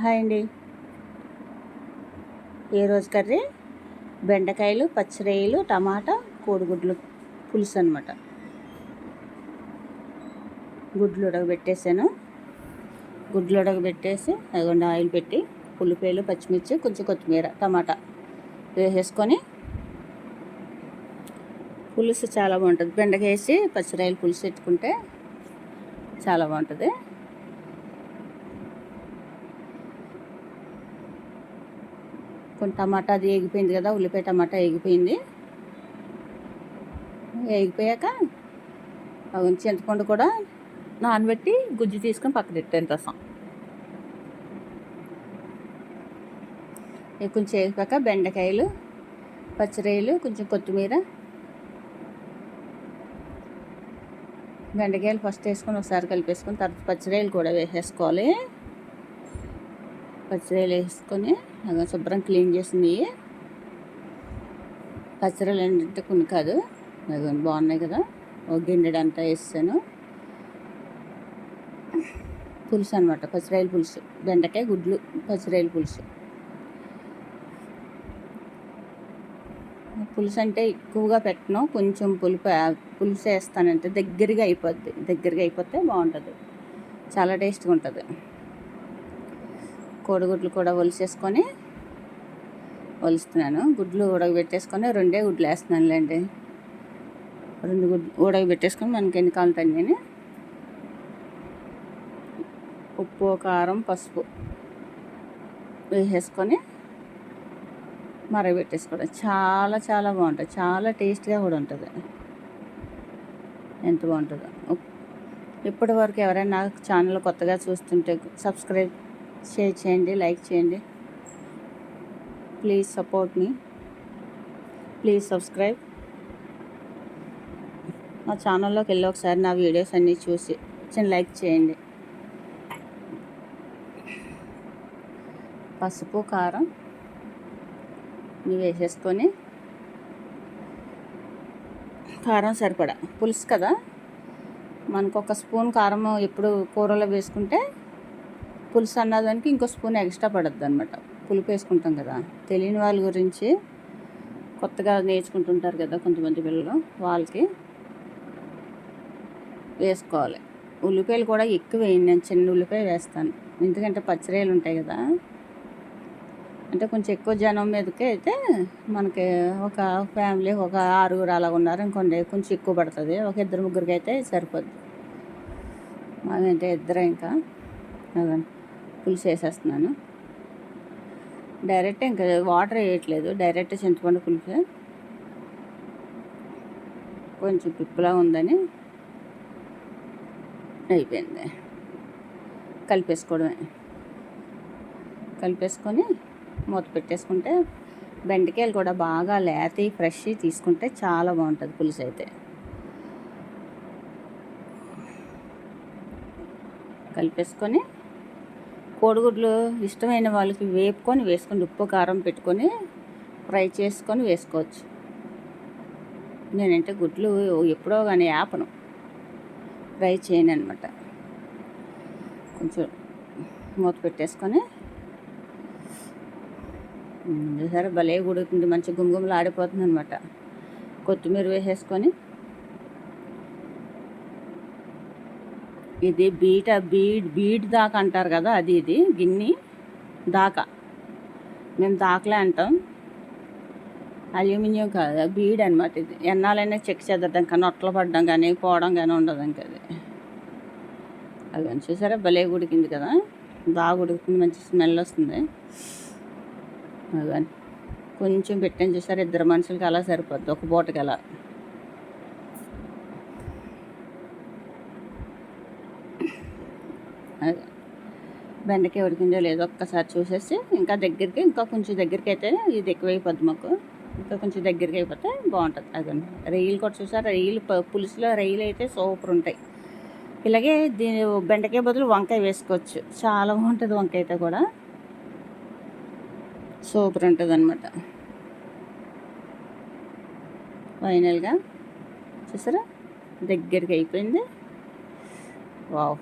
Hi అండి. ఈరోజు curry బెండకాయలు, పచ్చిరొయ్యలు, టమాటా, కోడిగుడ్లు పులుసు అనమాట. గుడ్లు ఉడకబెట్టేసాను. గుడ్లు ఉడకబెట్టేసి అదిగోండి ఆయిల్ పెట్టి ఉల్లిపాయలు, పచ్చిమిర్చి, కొంచెం కొత్తిమీర, టమాటా వేసేసుకొని పులుసు చాలా బాగుంటుంది. బెండకాయ వేసి పచ్చిరొయ్యలు పులుసు పెట్టుకుంటే చాలా బాగుంటుంది. కొంచెం టమాటా అది ఎగిపోయింది కదా, ఉల్లిపాయ టమాటా ఎగిపోయింది. ఎగిపోయాక చింతపండు కూడా నానబెట్టి గుజ్జు తీసుకొని పక్కన పెట్టాను రసం. కొంచెం వేగిపోయాక బెండకాయలు, పచ్చిరొయ్యలు, కొంచెం కొత్తిమీర, బెండకాయలు ఫస్ట్ వేసుకొని ఒకసారి కలిపేసుకొని తర్వాత పచ్చిరొయ్యలు కూడా వేసేసుకోవాలి. పచ్చిరొయ్యలు వేసుకొని అలా శుభ్రం క్లీన్ చేసింది. పచ్చిరొయ్యలు ఏంటంటే కొన్ని కాదు, అవి బాగున్నాయి కదా. ఒక గిన్నెడంతా వేసాను. పులుసు అనమాట, పచ్చిరొయ్యల పులుసు, బెండకాయ గుడ్లు పచ్చిరొయ్యల పులుసు. పులుసు అంటే ఎక్కువగా పెట్టను, కొంచెం పులుసు వేస్తానంటే దగ్గరగా అయిపోద్ది. దగ్గరగా అయిపోతే బాగుంటుంది, చాలా టేస్ట్గా ఉంటుంది. కోడిగుడ్లు కూడా ఒలుస్తున్నాను. గుడ్లు ఉడకబెట్టేసుకొని 2 గుడ్లు వేస్తున్నానులేండి. 2 గుడ్లు ఉడకబెట్టేసుకొని మనకి ఎన్ని కావాలంటే నేను ఉప్పు, కారం, పసుపు వేసేసుకొని మరగబెట్టేసుకోవడం. చాలా చాలా బాగుంటుంది, చాలా టేస్ట్గా కూడా ఉంటుంది. ఎంత బాగుంటుందో. ఇప్పటి వరకు ఎవరైనా నాకు ఛానల్ కొత్తగా చూస్తుంటే సబ్స్క్రైబ్ షేర్ చేయండి, లైక్ చేయండి. Please support me, please subscribe. మా ఛానల్లోకి వెళ్ళి ఒకసారి నా వీడియోస్ అన్నీ చూసి చిన్న లైక్ చేయండి. పసుపు, కారం ఇవి వేసేసుకొని, కారం సరిపడా, పులుసు కదా మనకు 1 స్పూన్ కారం ఎప్పుడు కూరలో వేసుకుంటే పులుసు అన్నదానికి ఇంకో స్పూన్ ఎక్స్ట్రా పడుద్ది అనమాట. పులుపు వేసుకుంటాం కదా. తెలియని వాళ్ళ గురించి, కొత్తగా నేర్చుకుంటుంటారు కదా కొంతమంది పిల్లలు, వాళ్ళకి వేసుకోవాలి. ఉల్లిపాయలు కూడా ఎక్కువ వేయండి, నేను చిన్న ఉల్లిపాయ వేస్తాను. ఎందుకంటే పచ్చిరొయ్యలు ఉంటాయి కదా. అంటే కొంచెం ఎక్కువ జనం మీదకి అయితే మనకి ఒక ఫ్యామిలీ ఒక 6 అలా ఉన్నారు అనుకోండి, కొంచెం ఎక్కువ పడుతుంది. ఒక 2-3 అయితే సరిపోద్ది. అదంటే 2 ఇంకా పులుసు వేసేస్తున్నాను. డైరెక్ట్ ఇంకా వాటర్ వేయట్లేదు, డైరెక్ట్ చింతపండు పులుసు. కొంచెం పిప్పులా ఉందని అయిపోయింది. కలిపేసుకొని మూత పెట్టేసుకుంటే, బెండకాయలు కూడా బాగా లేతవి ఫ్రెష్ తీసుకుంటే చాలా బాగుంటుంది పులుసు అయితే. కలిపేసుకొని కోడిగుడ్లు ఇష్టమైన వాళ్ళకి వేపుకొని వేసుకొని ఉప్పు కారం పెట్టుకొని ఫ్రై చేసుకొని వేసుకోవచ్చు. నేనంటే గుడ్లు ఎప్పుడో కానీ ఆపను, ఫ్రై చేయను అనమాట. కొంచెం మూత పెట్టేసుకొని సరే భలే ఉడుకుతుంది, మంచి గుమగుమలు ఆడిపోతుంది అనమాట. కొత్తిమీర వేసేసుకొని, ఇది బీడ్ దాకా అంటారు కదా, ఇది గిన్నె దాకా, మేము దాకలే అంటాం. అల్యూమినియం కాదు, బీడ్ అనమాట. ఇది ఎన్నాలైనా చెక్ చేద్దాం కానీ నొట్టలు పడడం కానీ పోవడం కానీ ఉండదు ఇంకా. అది చూసారా భలే ఉడికింది కదా, బాగా ఉడుకుతుంది, మంచి స్మెల్ వస్తుంది. అది కొంచెం పెట్టాను చూసారా, 2 మనుషులకి అలా సరిపోద్ది, ఒక పూటకి అలా. అది బెండకాయ ఉడికిందో లేదో ఒక్కసారి చూసేసి ఇంకా కొంచెం దగ్గరికి అయితే ఇది ఎక్కువైపోద్ది మాకు, ఇంకా కొంచెం దగ్గరికి అయిపోతే బాగుంటుంది. అదండి రొయ్యలు కూడా చూసారా, రొయ్యలు పులుసులో రొయ్యలు అయితే సూపర్ ఉంటాయి. ఇలాగే దీని బెండకాయ బదులు వంకాయ వేసుకోవచ్చు, చాలా బాగుంటుంది. వంకాయ అయితే కూడా సూపర్ ఉంటుంది అనమాట. ఫైనల్గా చూసారా దగ్గరికి అయిపోయింది. వావ్.